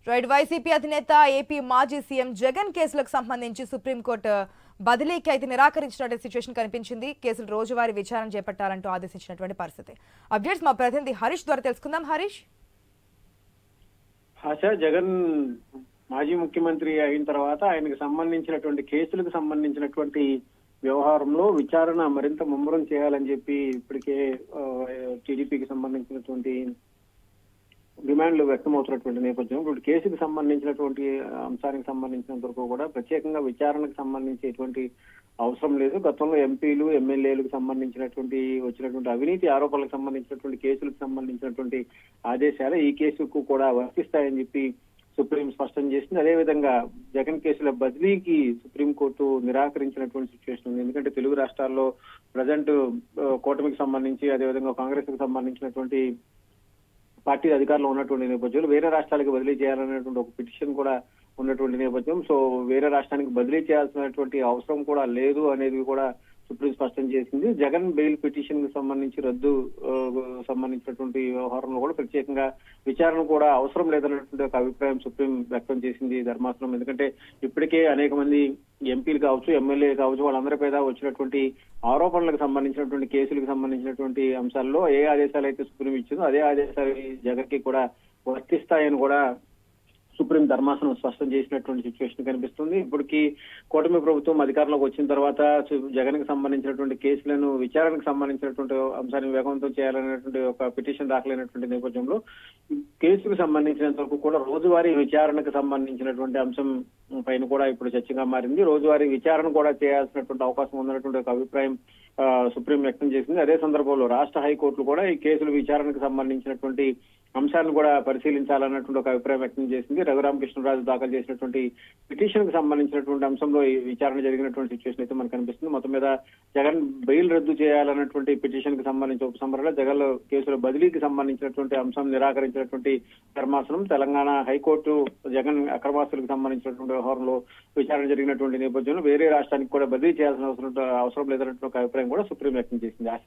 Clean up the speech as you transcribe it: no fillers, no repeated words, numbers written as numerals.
Right YCP అధినేత AP మాజీ CM Jagan కేసులకు సంబంధించి సుప్రీంకోర్టు బదిలీకి అయితే నిరాకరించినటువంటి సిచ్యువేషన్ కనిపించింది. కేసులు రోజువారీ విచారణ చేపట్టాలంటూ ఆదేశించినటువంటి పరిస్థితి. అప్డేట్స్ మా ప్రతినిధి హరీష్ ద్వారా తెలుసుకుందాం. హరీష్, జగన్ మాజీ ముఖ్యమంత్రి అయిన తర్వాత ఆయనకు సంబంధించినటువంటి కేసులకు సంబంధించినటువంటి వ్యవహారంలో విచారణ మరింత ముమ్మరం చేయాలని చెప్పి ఇప్పటికే టీడీపీకి సంబంధించినటువంటి డిమాండ్లు వ్యక్తమవుతున్నటువంటి నేపథ్యం. ఇప్పుడు కేసుకు సంబంధించినటువంటి అంశానికి సంబంధించినంత వరకు కూడా ప్రత్యేకంగా విచారణకు సంబంధించి ఎటువంటి అవసరం లేదు. గతంలో ఎంపీలు ఎమ్మెల్యేలకు సంబంధించినటువంటి వచ్చినటువంటి అవినీతి ఆరోపణలకు సంబంధించినటువంటి కేసులకు సంబంధించినటువంటి ఆదేశాలు ఈ కేసుకు కూడా వర్తిస్తాయని చెప్పి సుప్రీం స్పష్టం చేసింది. అదేవిధంగా జగన్ కేసుల బదిలీకి సుప్రీంకోర్టు నిరాకరించినటువంటి సిచ్యువేషన్ ఉంది. ఎందుకంటే తెలుగు రాష్ట్రాల్లో ప్రజెంట్ కూటమికి సంబంధించి అదేవిధంగా కాంగ్రెస్ కు సంబంధించినటువంటి పార్టీ అధికారంలో ఉన్నటువంటి నేపథ్యంలో వేరే రాష్ట్రాలకు బదిలీ చేయాలనేటువంటి ఒక పిటిషన్ కూడా ఉన్నటువంటి నేపథ్యం. సో వేరే రాష్ట్రానికి బదిలీ చేయాల్సినటువంటి అవసరం కూడా లేదు అనేది కూడా సుప్రీం స్పష్టం చేసింది. జగన్ బెయిల్ పిటిషన్ కు సంబంధించి రద్దు సంబంధించినటువంటి వ్యవహారంలో కూడా ప్రత్యేకంగా విచారణ కూడా అవసరం లేదన్నటువంటి ఒక అభిప్రాయం సుప్రీం వ్యక్తం చేసింది ధర్మాసనం. ఎందుకంటే ఇప్పటికే అనేక మంది ఎంపీలు కావచ్చు, ఎమ్మెల్యే కావచ్చు, వాళ్ళందరి మీద వచ్చినటువంటి ఆరోపణలకు సంబంధించినటువంటి కేసులకు సంబంధించినటువంటి అంశాల్లో ఏ ఆదేశాలు అయితే సుప్రీం ఇచ్చిందో అదే ఆదేశాలు జగన్ కి కూడా వర్తిస్తాయని కూడా సుప్రీం ధర్మాసనం స్పష్టం చేసినటువంటి సిచ్యువేషన్ కనిపిస్తుంది. ఇప్పటికీ కూటమి ప్రభుత్వం అధికారంలోకి వచ్చిన తర్వాత జగన్ కి సంబంధించినటువంటి కేసులను విచారణకు సంబంధించినటువంటి అంశాన్ని వేగవంతం చేయాలనేటువంటి ఒక పిటిషన్ దాఖలైనటువంటి నేపథ్యంలో కేసుకు సంబంధించినంత వరకు కూడా రోజువారీ విచారణకు సంబంధించినటువంటి అంశం పైన కూడా ఇప్పుడు చర్చగా మారింది. రోజువారీ విచారణ కూడా చేయాల్సినటువంటి అవకాశం ఉన్నటువంటి ఒక అభిప్రాయం సుప్రీం వ్యక్తం చేసింది. అదే సందర్భంలో రాష్ట్ర హైకోర్టులు కూడా ఈ కేసుల విచారణకు సంబంధించినటువంటి అంశాలను కూడా పరిశీలించాలన్నటువంటి ఒక అభిప్రాయం వ్యక్తం చేసింది. రఘురామకృష్ణరాజు దాఖలు చేసినటువంటి పిటిషన్ కు సంబంధించినటువంటి అంశంలో ఈ విచారణ జరిగినటువంటి సిచ్యువేషన్ అయితే మనకు కనిపిస్తుంది. మొత్తం మీద జగన్ బెయిల్ రద్దు చేయాలన్నటువంటి పిటిషన్ కు సంబంధించి ఉపసంహరణ, జగన్ కేసుల బదిలీకి సంబంధించినటువంటి అంశం నిరాకరించినటువంటి ధర్మాసనం, తెలంగాణ హైకోర్టు జగన్ అక్రమాస్తులకు సంబంధించినటువంటి వ్యవహారంలో విచారణ జరిగినటువంటి నేపథ్యంలో వేరే రాష్ట్రానికి కూడా బదిలీ చేయాల్సిన అవసరం లేదన్నటువంటి ఒక అభిప్రాయం కూడా సుప్రీం వ్యక్తం చేసింది. ఆశ